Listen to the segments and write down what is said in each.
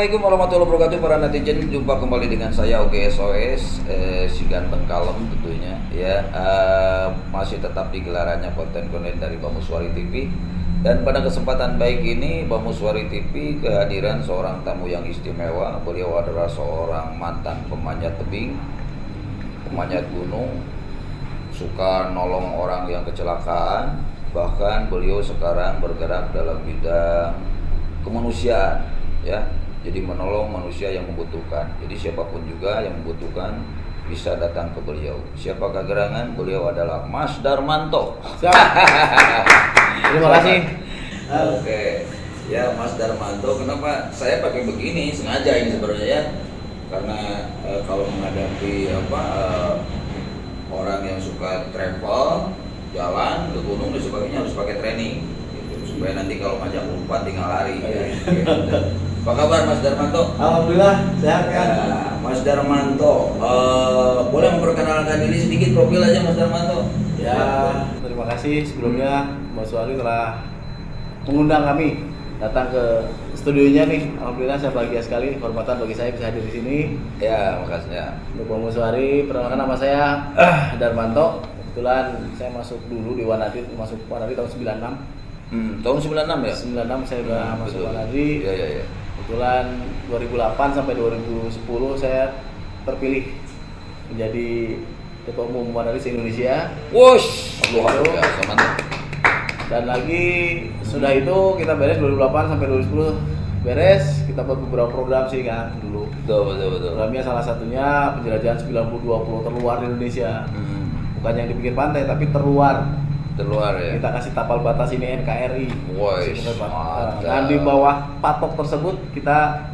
Assalamualaikum warahmatullahi wabarakatuh para netizen. Jumpa kembali dengan saya OGSOS si ganteng kalem tentunya ya. Masih tetap di gelarannya konten-konten dari Bamuswari TV. Dan pada kesempatan baik ini Bamuswari TV kehadiran seorang tamu yang istimewa. Beliau adalah seorang mantan pemanjat tebing, pemanjat gunung, suka nolong orang yang kecelakaan. Bahkan beliau sekarang bergerak dalam bidang kemanusiaan ya, jadi menolong manusia yang membutuhkan. Jadi siapapun juga yang membutuhkan bisa datang ke beliau. Siapakah gerangan? Beliau adalah Mas Darmanto. Siap. Terima kasih. Oke, ya Mas Darmanto. Kenapa saya pakai begini? Sengaja ini sebenarnya ya, karena kalau menghadapi orang yang suka travel, jalan ke gunung dan sebagainya harus pakai training. Supaya nanti kalau ngajak umpan tinggal lari ya. Apa kabar Mas Darmanto? Alhamdulillah sehat kan. Ya, Mas Darmanto, boleh memperkenalkan diri sedikit profil aja Mas Darmanto? Ya, terima kasih sebelumnya Mas Wali telah mengundang kami datang ke studionya nih. Alhamdulillah saya bahagia sekali, kehormatan bagi saya bisa hadir di sini. Ya, makasih. Untuk Bang Muswari, perkenalkan nama saya Darmanto. Kebetulan saya masuk dulu di Wanadri, masuk Wanadri tahun 96. Tahun 96 ya? 96 saya udah masuk betul. Wanadri. Iya. Kebetulan 2008 sampai 2010 saya terpilih menjadi Ketua Umum Wanadri se-Indonesia. Wush, luar biasa mantap. Dan lagi sudah itu kita beres 2008 sampai 2010 beres, kita buat beberapa program sih kan dulu. Betul. Programnya salah satunya penjelajahan 92 pulau terluar di Indonesia. Bukan yang di pinggir pantai tapi terluar Ya. Kita kasih tapal batas ini NKRI. Woi, Dan di bawah patok tersebut kita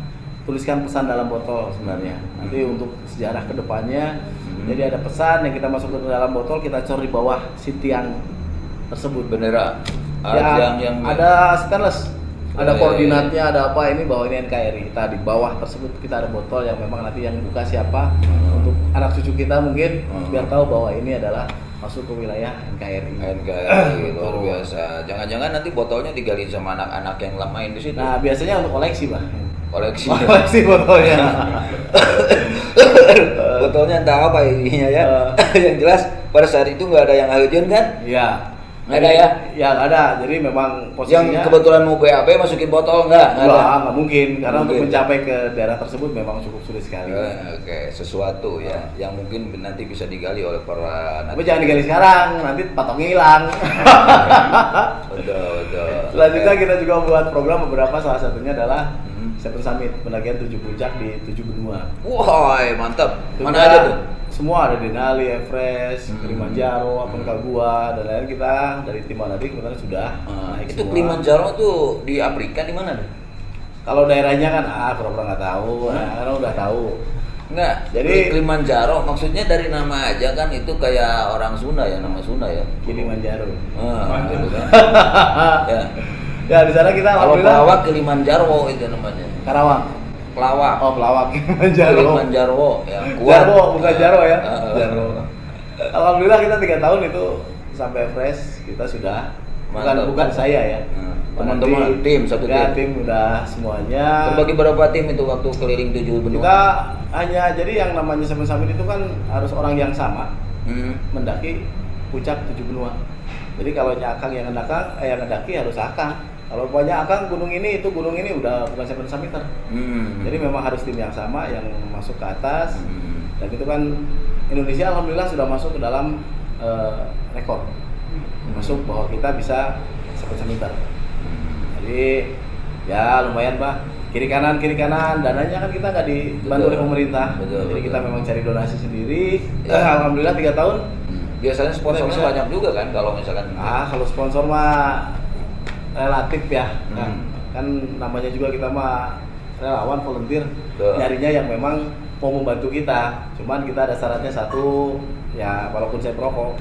tuliskan pesan dalam botol sebenarnya. Nanti untuk sejarah kedepannya, jadi ada pesan yang kita masuk ke dalam botol, kita cor di bawah si tiang tersebut. Bendera. Yang ada stainless, ada Ya. koordinatnya, ada apa ini bawah ini NKRI. Kita di bawah tersebut kita ada botol yang memang nanti yang buka siapa untuk anak cucu kita mungkin biar tahu bahwa ini adalah masuk ke wilayah NKRI. Luar biasa. Jangan-jangan nanti botolnya digali sama anak-anak yang lama main di situ. Nah, biasanya untuk koleksi, Pak. Koleksi. Koleksi botolnya. Botolnya entah apa ininya ya. Yang jelas pada saat itu nggak ada yang urgent kan? Iya. Nggak ada ya? Ya nggak ada. Jadi memang posisinya. Yang kebetulan mau BAB masukin botol nggak ada. Nggak mungkin. Karena Mungkin. untuk mencapai ke daerah tersebut memang cukup sulit sekali. Oke, sesuatu ya yang mungkin nanti bisa digali oleh para Tapi jangan digali sekarang, nanti patoknya hilang. Betul. Selanjutnya kita juga buat program beberapa, salah satunya adalah Seven Summit, pendakian 7 puncak di 7 benua. Wah, mantap. Itu Mana kita aja tuh? Semua ada Denali, Everest, Kilimanjaro, Aconcagua, dan lain-lain. Kita dari tim Wanadri kebetulan sudah naik Itu semua. Kilimanjaro tuh di Afrika di mana deh? Kalau daerahnya kan pura-pura nggak tahu, karena udah tahu. Enggak. Jadi Kilimanjaro maksudnya dari nama aja kan itu kayak orang Sunda ya, nama Sunda ya. Kilimanjaro. Gitu kan. Ya. Ya di sana kita Kalau alhamdulillah. Pelawak Kilimanjaro itu namanya. Karawang. Pelawak. Oh, Pelawak Kilimanjaro. Kilimanjaro ya. Kuat. Jarwo, bukan Jaro ya. Heeh. Jarwo. Alhamdulillah kita 3 tahun itu sampai fresh, kita sudah Mantap. bukan saya ya. Teman-teman tim satu Ya, tim. tim udah semuanya. Terbagi berapa tim itu waktu keliling 7 benua? Kita hanya jadi yang namanya Seven Summit itu kan harus orang yang sama mendaki puncak 7 benua. Jadi kalau Akang yang ngedaki harus Akang. Kalau punya Akang gunung ini udah bukan Seven Summiter. Jadi memang harus tim yang sama yang masuk ke atas. Dan itu kan Indonesia alhamdulillah sudah masuk ke dalam rekor. Masuk bahwa kita bisa Seven Summiter. Jadi ya lumayan Pak. Kiri kanan, dananya kan kita nggak dibantu oleh pemerintah. Jadi kita memang cari donasi sendiri. Ya. Alhamdulillah 3 tahun. Biasanya sponsornya Bisa. banyak juga kan kalau misalkan. Kalau sponsor mah relatif ya. Kan namanya juga kita mah relawan volunteer. Nyarinya yang memang mau membantu kita. Cuman kita ada syaratnya satu, ya walaupun saya rokok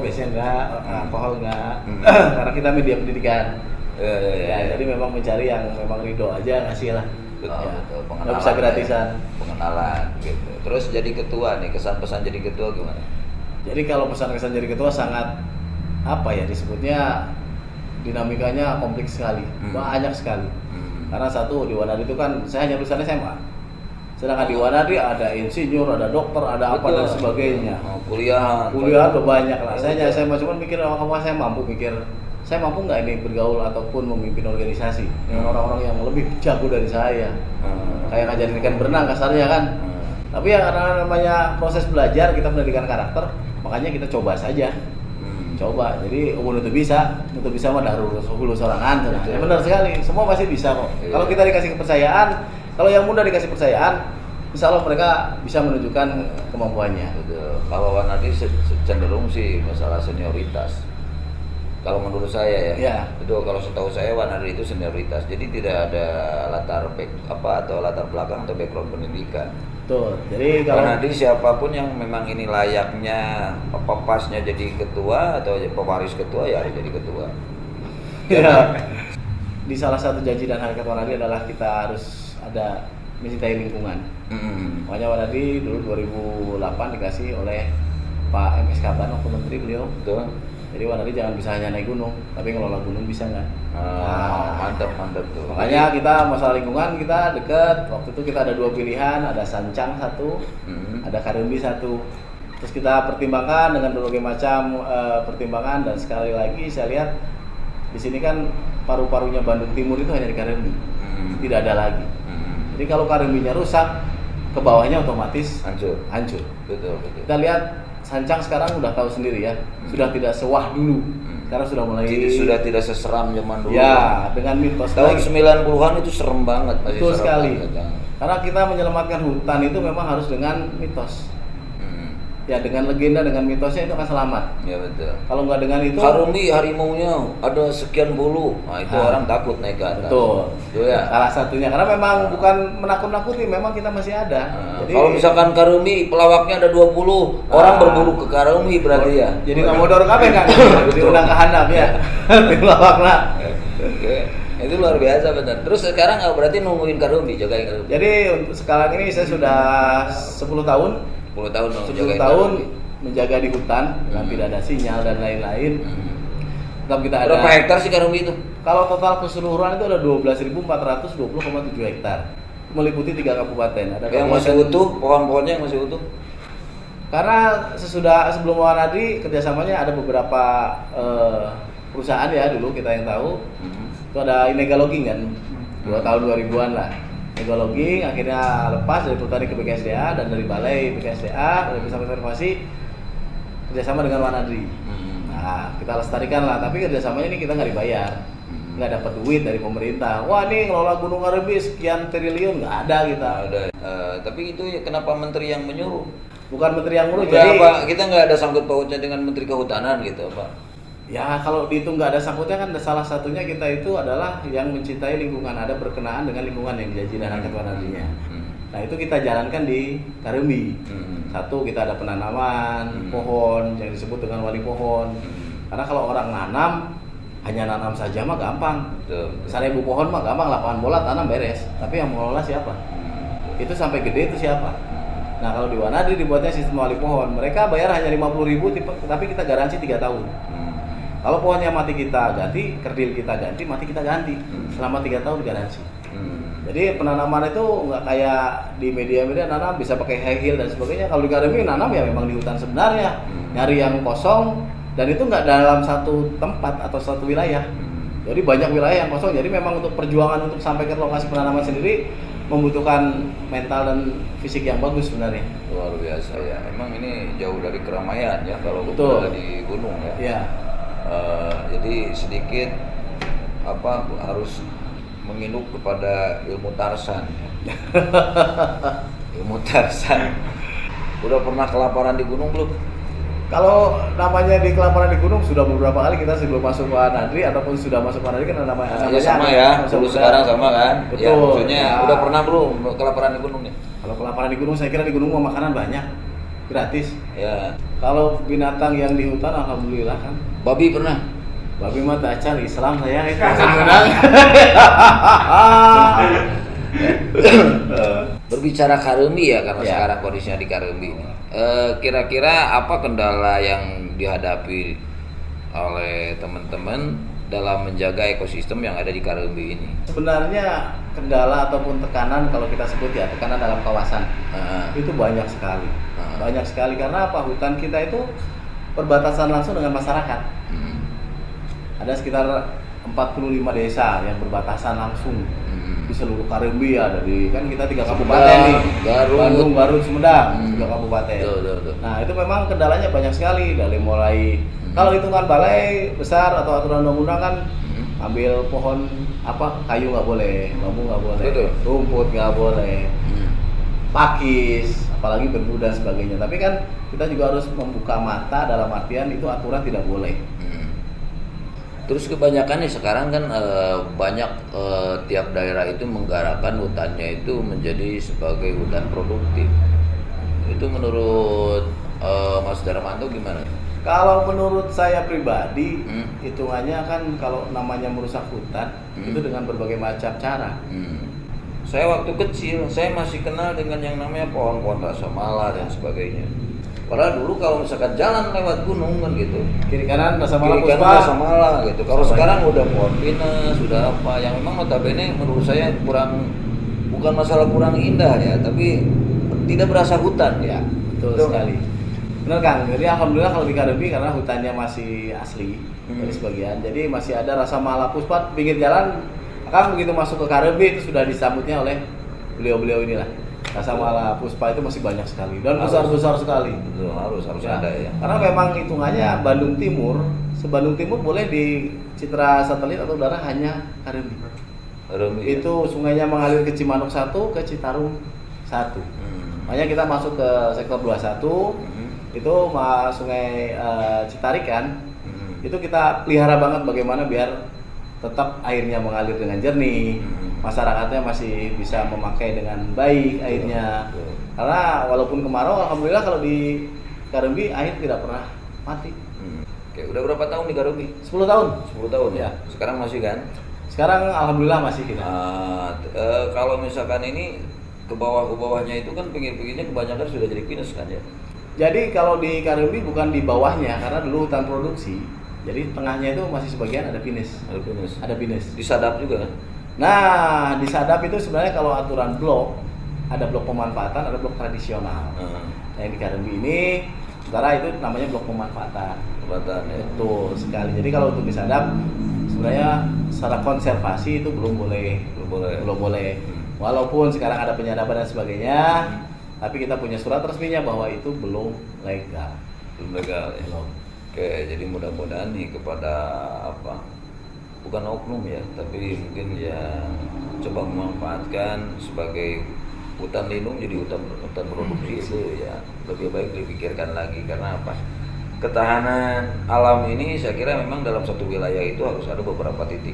biasanya enggak, alkohol enggak. Karena kita media pendidikan. Ya, jadi memang mencari yang memang ridho aja ngasih lah. Betul. Nggak bisa gratisan. Pengenalan gitu. Terus jadi ketua nih, kesan pesan jadi ketua gimana? Jadi kalau pesan kesan jadi ketua sangat disebutnya dinamikanya kompleks sekali, banyak sekali. Karena satu di Wanadi itu kan saya hanya lulusan SMA. Sedangkan di Wanadi ada insinyur, ada dokter, ada apa dan sebagainya. Kuliah udah banyak lah. Saya hanya SMA cuma mikir apa saya mampu nggak ini bergaul ataupun memimpin organisasi dengan orang-orang yang lebih jago dari saya. Kayak ngajarin ikan berenang kasarnya kan. Tapi ya karena namanya proses belajar kita pendidikan karakter, makanya kita coba saja. Coba, jadi umur itu bisa mah dahulu sorangan. Ya, benar sekali, semua pasti bisa kok. Kalau kita dikasih kepercayaan, kalau yang muda dikasih kepercayaan, insya Allah mereka bisa menunjukkan kemampuannya. Betul. Kalau Wanadi cenderung sih masalah senioritas. Kalau menurut saya ya. Itu kalau setahu saya Wanadi itu senioritas. Jadi tidak ada latar belakang atau background pendidikan. Betul. Jadi kalau Wanadi siapapun yang memang ini layaknya pasnya jadi ketua atau pewaris ketua ya harus jadi ketua. Ya. Di salah satu janji dan hakikat Wanadi adalah kita harus ada mencintai lingkungan. Makanya Wanadi dulu 2008 dikasih oleh Pak MS Kaban waktu menteri beliau. Betul. Jadi Wanadi jangan bisa hanya naik gunung, tapi ngelola gunung bisa nggak? Mantap tuh. Makanya kita masalah lingkungan kita deket. Waktu itu kita ada 2 pilihan, ada Sancang 1, ada Karembi 1. Terus kita pertimbangkan dengan berbagai macam pertimbangan dan sekali lagi saya lihat di sini kan paru-parunya Bandung Timur itu hanya di Karembi, tidak ada lagi. Jadi kalau Karembinya rusak, ke bawahnya otomatis hancur. Betul. Kita lihat Sancang sekarang udah tahu sendiri ya, sudah tidak sewah dulu. Sekarang sudah mulai sudah tidak seseram zaman dulu. Ya, dengan mitos tahun 90-an itu serem banget. Betul sekali. Karena kita menyelamatkan hutan itu memang harus dengan mitos. Ya, dengan legenda, dengan mitosnya itu akan selamat. Ya betul. Kalau nggak dengan itu, Karembi harimaunya ada sekian bulu, itu orang takut naik ke atas. Betul. Itu ya. Salah satunya karena memang bukan menakut-nakuti, memang kita masih ada. Jadi, kalau misalkan Karembi pelawaknya ada 20, orang berburu ke Karembi berarti ya. Jadi nggak modal kabeh kan? Diundang ke handap ya. Di pelawakna. Oke. Itu luar biasa benar. Terus sekarang berarti nungguin Karembi, jagain Karembi. Jadi untuk sekarang ini saya sudah 10 tahun. 10 tahun menjaga di hutan dengan tidak ada sinyal dan lain-lain. Tetap kita ada. Berapa hektar sih Karembi itu? Kalau total keseluruhan itu ada 12.420,7 hektar. Meliputi 3 kabupaten. Ada yang masih utuh, pohon-pohonnya yang masih utuh. Karena sebelum Wanadi kerjasamanya ada beberapa perusahaan ya dulu kita yang tahu. Itu ada Inega Logging kan, 2 tahun 2000-an lah. Inega Logging akhirnya lepas dari Perhutani ke BKSDA dan dari Balai BKSDA, dari Pusat Konservasi kerjasama dengan Wanadi. Nah, kita lestarikan lah, tapi kerjasamanya ini kita nggak dibayar, nggak dapat duit dari pemerintah. Wah, ini ngelola Gunung Karembi sekian triliun, nggak ada kita. Ada. Tapi itu ya kenapa menteri yang menyuruh? Bukan menteri yang menyuruh. Jadi apa? Kita nggak ada sangkut pautnya dengan Menteri Kehutanan gitu, Pak? Ya kalau dihitung nggak ada sangkutnya kan salah satunya kita itu adalah yang mencintai lingkungan, ada berkenaan dengan lingkungan yang dijanji dan hakikat Wanadinya. Nah itu kita jalankan di Karembi. Satu, kita ada penanaman pohon yang disebut dengan wali pohon. Karena kalau orang nanam hanya nanam saja mah gampang. 1000 pohon mah gampang, lapangan bola tanam beres. Tapi yang mengelola siapa? Itu sampai gede itu siapa? Nah kalau di Wanadi dibuatnya sistem wali pohon, mereka bayar hanya 50.000 tapi kita garansi 3 tahun. Kalau pohonnya mati kita ganti, kerdil kita ganti, mati kita ganti. Selama 3 tahun garansi. Jadi penanaman itu nggak kayak di media-media nanam bisa pakai high heel dan sebagainya. Kalau di Karembi nanam ya memang di hutan sebenarnya, nyari yang kosong dan itu nggak dalam satu tempat atau satu wilayah. Jadi banyak wilayah yang kosong. Jadi memang untuk perjuangan untuk sampai ke lokasi penanaman sendiri membutuhkan mental dan fisik yang bagus sebenarnya. Luar biasa ya. Emang ini jauh dari keramaian ya kalau betul di gunung ya. Iya. Jadi sedikit harus menginuk kepada ilmu Tarsan. Ilmu Tarsan. Udah pernah kelaparan di gunung belum? Kalau namanya di kelaparan di gunung sudah beberapa kali kita sebelum masuk ke Wanadi ataupun sudah masuk ke Wanadi kan namanya ya sama ya. Dulu sekarang sama kan? Betul. Ya, maksudnya udah pernah belum kelaparan di gunung nih? Kalau kelaparan di gunung saya kira di gunung mau makanan banyak. Gratis. Ya. Kalau binatang yang di hutan alhamdulillah kan. Babi pernah? Babi mah tacal Islam saya itu menang. Berbicara Karembi ya karena sekarang kondisinya di Karembi ini. Kira-kira apa kendala yang dihadapi oleh teman-teman dalam menjaga ekosistem yang ada di Karimbi ini? Sebenarnya kendala ataupun tekanan, kalau kita sebut ya tekanan dalam kawasan, itu banyak sekali. Banyak sekali karena apa? Hutan kita itu perbatasan langsung dengan masyarakat. Ada sekitar 45 desa yang berbatasan langsung di seluruh Karimbi, ada di kan kita 3 kabupaten nih, Bandung, Garut, Sumedang, 3 kabupaten. Nah itu memang kendalanya banyak sekali, dari mulai kalau hitungan balai besar atau aturan undang-undang kan ambil pohon kayu nggak boleh, bambu nggak boleh, rumput nggak boleh, pakis, apalagi berbu dan sebagainya. Tapi kan kita juga harus membuka mata dalam artian itu aturan tidak boleh. Terus kebanyakan nih sekarang kan banyak tiap daerah itu menggarapkan hutannya itu menjadi sebagai hutan produktif. Itu menurut Mas Darmanto gimana? Kalau menurut saya pribadi, hitungannya kan kalau namanya merusak hutan itu dengan berbagai macam cara. Saya waktu kecil, saya masih kenal dengan yang namanya pohon-pohon rasamala dan sebagainya. Padahal dulu kalau misalkan jalan lewat gunung kan gitu, kiri kanan rasamala, kiri kanan rasamala gitu. Kalau sekarang udah pohon pinus, sudah apa yang memang notabene menurut saya bukan masalah kurang indah ya, tapi tidak berasa hutan ya. Betul sekali. Benar Kang, jadi alhamdulillah kalau di Karimbi karena hutannya masih asli dari sebagian, jadi masih ada rasamala puspat pinggir jalan. Kang begitu masuk ke Karimbi itu sudah disambutnya oleh beliau-beliau inilah. Rasamala puspa itu masih banyak sekali dan besar-besar sekali. Betul, harus ya. Ada ya. Karena memang hitungannya Bandung Timur, se-Bandung Timur boleh di citra satelit atau udara hanya Karimbi. Itu sungainya mengalir ke Cimanuk 1, ke Citarum 1. Makanya kita masuk ke sektor 21, itu sungai Citarik kan, itu kita pelihara banget bagaimana biar tetap airnya mengalir dengan jernih, masyarakatnya masih bisa memakai dengan baik airnya. Karena walaupun kemarau, alhamdulillah kalau di Karimbi air tidak pernah mati. Oke, udah berapa tahun di Karimbi? 10 tahun. 10 tahun ya. Sekarang masih kan? Sekarang alhamdulillah masih kita. Kalau misalkan ini ke bawahnya itu kan pinggir-pinggirnya kebanyakan sudah jadi pinus kan ya? Jadi kalau di Karimbi bukan di bawahnya karena dulu hutan produksi. Jadi tengahnya itu masih sebagian ada pinus. Ada pinus. Disadap juga kan? Nah, disadap itu sebenarnya kalau aturan blok, ada blok pemanfaatan, ada blok tradisional. Yang di Karimbi ini, sementara itu namanya blok pemanfaatan. Ya. Betul sekali. Jadi kalau untuk disadap, sebenarnya secara konservasi itu belum boleh. Walaupun sekarang ada penyadapan dan sebagainya, tapi kita punya surat resminya bahwa itu belum legal. Ya. Oke, jadi mudah-mudahan nih kepada bukan oknum ya, tapi mungkin yang coba memanfaatkan sebagai hutan lindung jadi hutan produksi itu ya lebih baik dipikirkan lagi. Karena apa? Ketahanan alam ini saya kira memang dalam satu wilayah itu harus ada beberapa titik.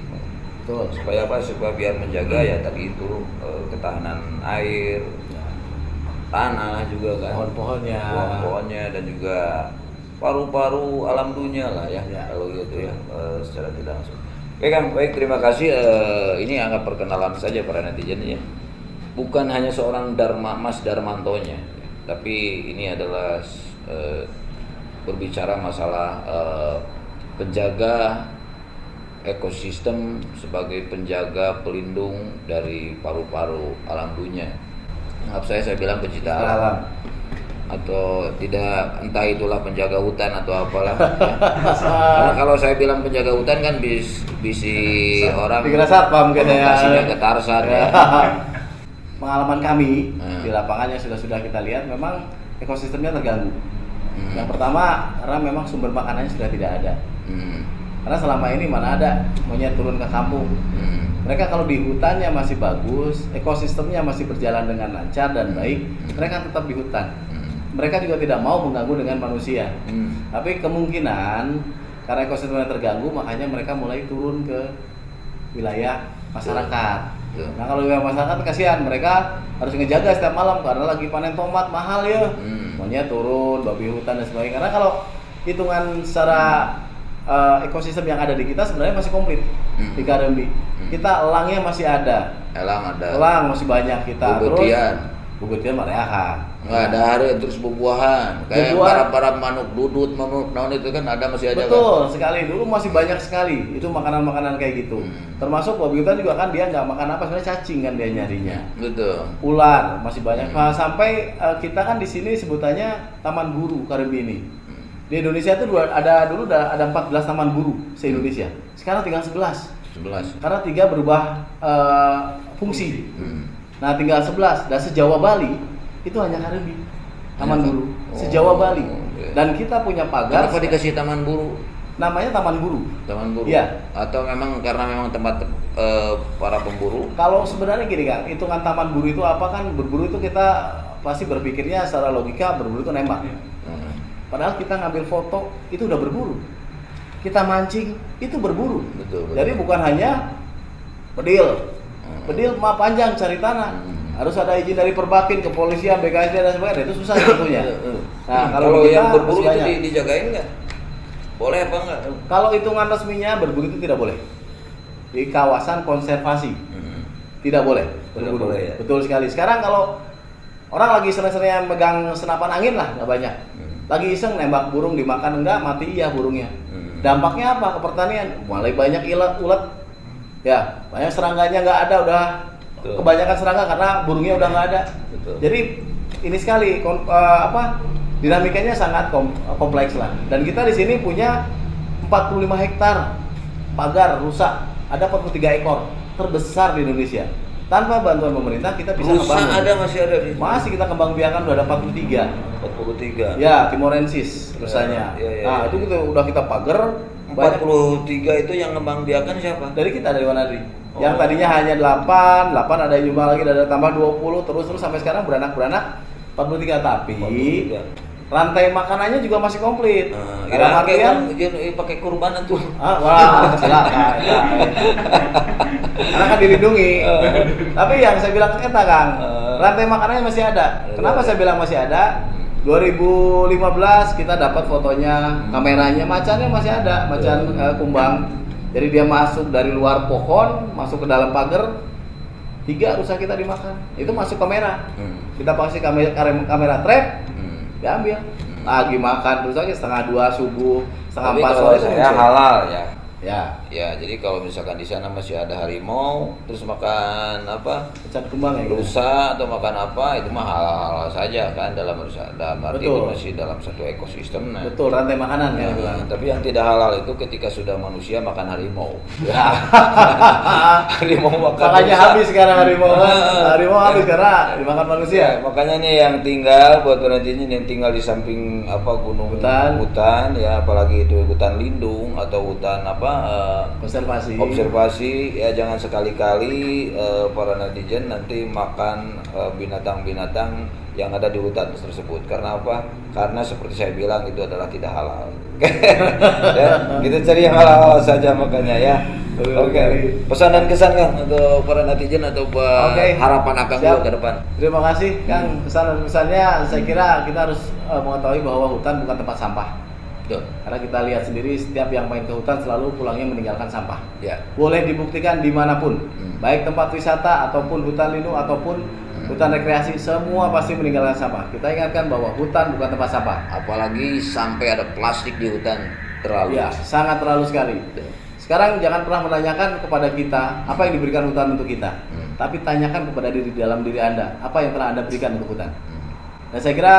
Betul. Supaya apa? Supaya biar menjaga ya tadi itu ketahanan air, tanah juga kan, pohon-pohonnya dan juga paru-paru alam dunia lah ya. Kalau gitu ya secara tidak langsung. Oke Kang, baik, terima kasih. Ini anggap perkenalan saja para netizen ya. Bukan hanya seorang Mas Darmantonya, tapi ini adalah berbicara masalah penjaga ekosistem sebagai penjaga pelindung dari paru-paru alam dunia. Maaf saya bilang pencipta alam. Atau tidak, entah itulah penjaga hutan atau apalah ya. Karena kalau saya bilang penjaga hutan kan bisi orang dikira satpam kasihnya ke Tarsan ya. Pengalaman kami di lapangan yang sudah kita lihat memang ekosistemnya terganggu. Yang pertama karena memang sumber makanannya sudah tidak ada. Karena selama ini mana ada monyet turun ke kampung. Mereka kalau di hutannya masih bagus, ekosistemnya masih berjalan dengan lancar dan baik, mereka tetap di hutan. Mereka juga tidak mau mengganggu dengan manusia. Tapi kemungkinan karena ekosistemnya terganggu, makanya mereka mulai turun ke wilayah masyarakat. Nah kalau wilayah masyarakat kasihan, mereka harus ngejaga setiap malam karena lagi panen tomat mahal ya. Maunya turun, babi hutan dan sebagainya. Karena kalau hitungan secara ekosistem yang ada di kita sebenarnya masih komplit di Karimbi. Kita elangnya masih ada. Elang Elang masih banyak kita. Bebetian. Terus bubutnya mareahan. Nggak ada hari terus buah-buahan. Kayak para manuk dudut, manuk naon itu kan ada masih ada. Betul kan? sekali, dulu masih banyak sekali itu makanan-makanan kayak gitu. Termasuk babi hutan juga kan dia nggak makan apa, sebenarnya cacing kan dia nyarinya. Betul. Ular masih banyak. Nah, sampai kita kan di sini sebutannya Taman Buru Karimbi ini. Di Indonesia itu dulu ada 14 taman buru se-Indonesia. Sekarang tinggal 11. Karena 3 berubah fungsi. Nah, tinggal 11. Dan se-Jawa Bali itu hanya Karimbi. Taman buru. Se-Jawa Bali. Dan kita punya pagar. Kenapa dikasih taman buru? Namanya Taman Buru. Taman buru. Iya. Atau karena memang tempat para pemburu? Kalau sebenarnya gini Kang, hitungan taman buru itu apa kan? Berburu itu kita pasti berpikirnya secara logika berburu itu nembak. Padahal kita ngambil foto itu udah berburu. Kita mancing itu berburu. Betul. Jadi bukan hanya bedil. Bedil mah panjang cari tanah. Harus ada izin dari Perbakin, kepolisian, BKSD dan sebagainya. Itu susah tentunya. Nah, kalau yang berburu itu dijagain nggak? Boleh apa enggak? Kalau hitungan resminya berburu itu tidak boleh. Di kawasan konservasi. Tidak boleh berburu. Boleh, ya? Betul sekali. Sekarang kalau orang lagi senang-senangnya megang senapan angin lah, nggak banyak. Lagi iseng nembak burung dimakan enggak, mati iya burungnya. Dampaknya apa ke pertanian? Mulai banyak ulat. Ya, banyak serangganya nggak ada, udah kebanyakan serangga karena burungnya udah nggak ada. Jadi ini sekali dinamikanya sangat kompleks lah. Dan kita di sini punya 45 hektar pagar rusak, ada 43 ekor, terbesar di Indonesia. Tanpa bantuan pemerintah kita bisa kembang. Masih ada nih. Masih kita kembang biakan udah ada 43. 43. Ya, Timorensis rusanya. Nah, itu udah kita pagar. 43 itu yang kembang biakan siapa? Dari kita, dari Wanadri. Yang tadinya hanya 8 ada yang jumlah lagi, ada tambah 20 terus sampai sekarang beranak 43, tapi 43. Rantai makanannya juga masih komplit. Dalam artian pakai kurban tuh. Wah, silakan. Karena kan dilindungi. Tapi yang saya bilang eta Kang, rantai makanannya masih ada. Kenapa saya bilang masih ada? 2015 kita dapat fotonya, kameranya, macannya masih ada, macan kumbang. Jadi dia masuk dari luar pohon, masuk ke dalam pagar. 3 rusa kita dimakan. Itu masuk kamera. Kita pakai kamera trap. Diambil lagi makan terus aja setengah 2 subuh, setengah 4 sore itu halal ya. Ya, jadi kalau misalkan di sana masih ada harimau, terus makan apa? Pecat kumbang ya. Rusa atau makan apa, itu mah halal saja kan dalam arti itu masih dalam satu ekosistem. Betul, rantai makanan ya. Tapi yang tidak halal itu ketika sudah manusia makan harimau. Harimau makan. Makanya rusa. Habis sekarang harimau. Harimau habis karena dimakan manusia. Makanya nih yang tinggal buat penantinya yang tinggal di samping gunung hutan ya, apalagi itu hutan lindung atau hutan observasi ya, jangan sekali-kali para netizen nanti makan binatang-binatang yang ada di hutan tersebut. Karena apa? Karena seperti saya bilang itu adalah tidak halal. Ya, kita cari yang halal saja makanya ya. Oke. Pesan dan kesan Kang untuk para netizen atau harapan Akang ke depan. Terima kasih Kang, pesan dan kesannya saya kira kita harus mengetahui bahwa hutan bukan tempat sampah. Karena kita lihat sendiri setiap yang main ke hutan selalu pulangnya meninggalkan sampah. Boleh dibuktikan dimanapun, baik tempat wisata ataupun hutan lindung ataupun hutan rekreasi, semua pasti meninggalkan sampah. Kita ingatkan bahwa hutan bukan tempat sampah. Apalagi sampai ada plastik di hutan, terlalu. Ya, sangat terlalu sekali. Sekarang jangan pernah menanyakan kepada kita apa yang diberikan hutan untuk kita, tapi tanyakan kepada dalam diri Anda apa yang telah Anda berikan untuk hutan. Dan saya kira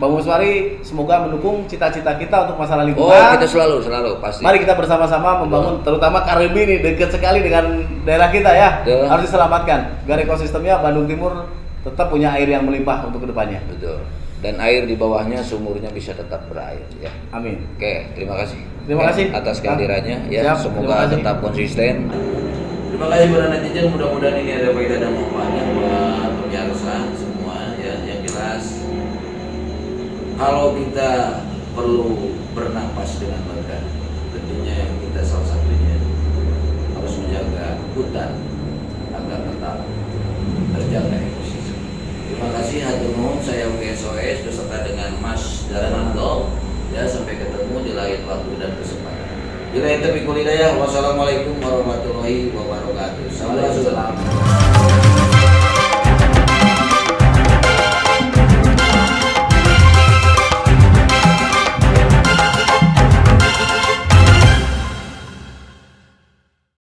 Bang Muswari semoga mendukung cita-cita kita untuk masalah lingkungan. Kita selalu pasti. Mari kita bersama-sama membangun, terutama Karimbi ini dekat sekali dengan daerah kita ya. Harus diselamatkan. Agar ekosistemnya Bandung Timur tetap punya air yang melimpah untuk kedepannya. Betul. Dan air di bawahnya sumurnya bisa tetap berair ya. Amin. Oke, terima kasih. Terima kasih atas kehadirannya ya. Siap, semoga tetap konsisten. Terima kasih para netizen, mudah-mudahan ini ada faedah dan manfaatnya buat pemirsa semua ya. Yang jelas kalau kita perlu bernapas dengan lega, tentunya kita salah satunya harus menjaga hutan agar tetap terjaga ekosistem. Terima kasih hatur nuhun, saya UGSOS beserta dengan Mas Darmanto. Ya, sampai ketemu di lain waktu dan kesempatan. Bila itu hidayah, wassalamualaikum warahmatullahi wabarakatuh. Salam.